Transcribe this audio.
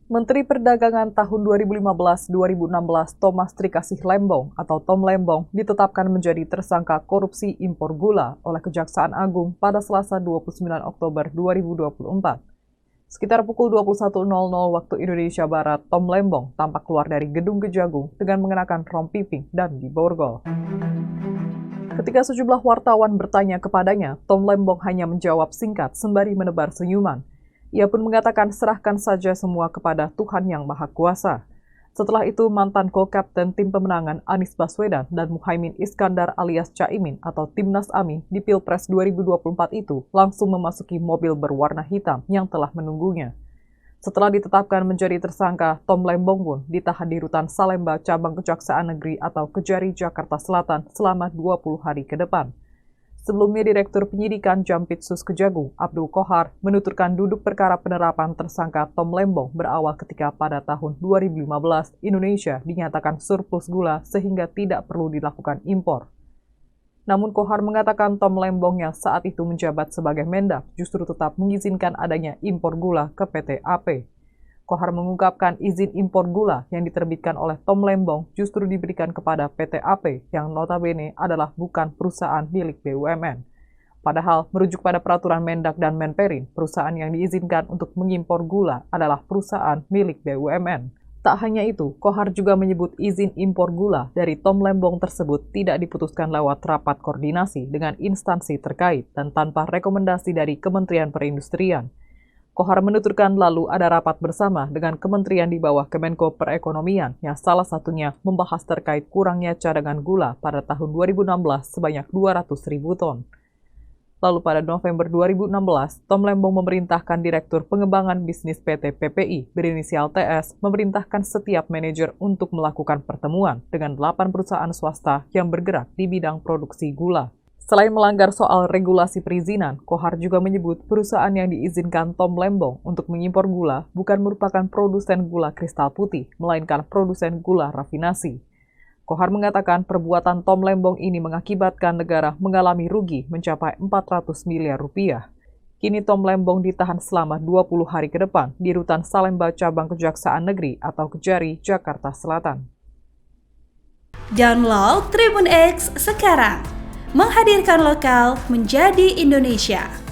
Menteri Perdagangan tahun 2015-2016 Thomas Trikasih Lembong atau Tom Lembong ditetapkan menjadi tersangka korupsi impor gula oleh Kejaksaan Agung pada Selasa 29 Oktober 2024. Sekitar pukul 21.00 waktu Indonesia Barat, Tom Lembong tampak keluar dari gedung Kejagung dengan mengenakan rompi pink dan diborgol. Ketika sejumlah wartawan bertanya kepadanya, Tom Lembong hanya menjawab singkat sembari menebar senyuman. Ia pun mengatakan serahkan saja semua kepada Tuhan Yang Maha Kuasa. Setelah itu, mantan co-kapten tim pemenangan Anies Baswedan dan Muhaimin Iskandar alias Caimin atau Timnas Amin di Pilpres 2024 itu langsung memasuki mobil berwarna hitam yang telah menunggunya. Setelah ditetapkan menjadi tersangka, Tom Lembong pun ditahan di Rutan Salemba Cabang Kejaksaan Negeri atau Kejari, Jakarta Selatan selama 20 hari ke depan. Sebelumnya, Direktur Penyidikan Jampitsus Kejagung, Abdul Kohar, menuturkan duduk perkara penerapan tersangka Tom Lembong berawal ketika pada tahun 2015 Indonesia dinyatakan surplus gula sehingga tidak perlu dilakukan impor. Namun Kohar mengatakan Tom Lembong yang saat itu menjabat sebagai Mendak justru tetap mengizinkan adanya impor gula ke PT AP. Kohar mengungkapkan izin impor gula yang diterbitkan oleh Tom Lembong justru diberikan kepada PT AP yang notabene adalah bukan perusahaan milik BUMN. Padahal merujuk pada peraturan Mendak dan Menperin, perusahaan yang diizinkan untuk mengimpor gula adalah perusahaan milik BUMN. Tak hanya itu, Kohar juga menyebut izin impor gula dari Tom Lembong tersebut tidak diputuskan lewat rapat koordinasi dengan instansi terkait dan tanpa rekomendasi dari Kementerian Perindustrian. Kohar menuturkan lalu ada rapat bersama dengan kementerian di bawah Kemenko Perekonomian yang salah satunya membahas terkait kurangnya cadangan gula pada tahun 2016 sebanyak 200.000 ton. Lalu pada November 2016, Tom Lembong memerintahkan Direktur Pengembangan Bisnis PT PPI berinisial TS memerintahkan setiap manajer untuk melakukan pertemuan dengan 8 perusahaan swasta yang bergerak di bidang produksi gula. Selain melanggar soal regulasi perizinan, Kohar juga menyebut perusahaan yang diizinkan Tom Lembong untuk mengimpor gula bukan merupakan produsen gula kristal putih, melainkan produsen gula rafinasi. Kohar mengatakan perbuatan Tom Lembong ini mengakibatkan negara mengalami rugi mencapai 400 miliar rupiah. Kini Tom Lembong ditahan selama 20 hari ke depan di Rutan Salemba Cabang Kejaksaan Negeri atau Kejari, Jakarta Selatan. Download Tribun X sekarang. Menghadirkan lokal menjadi Indonesia.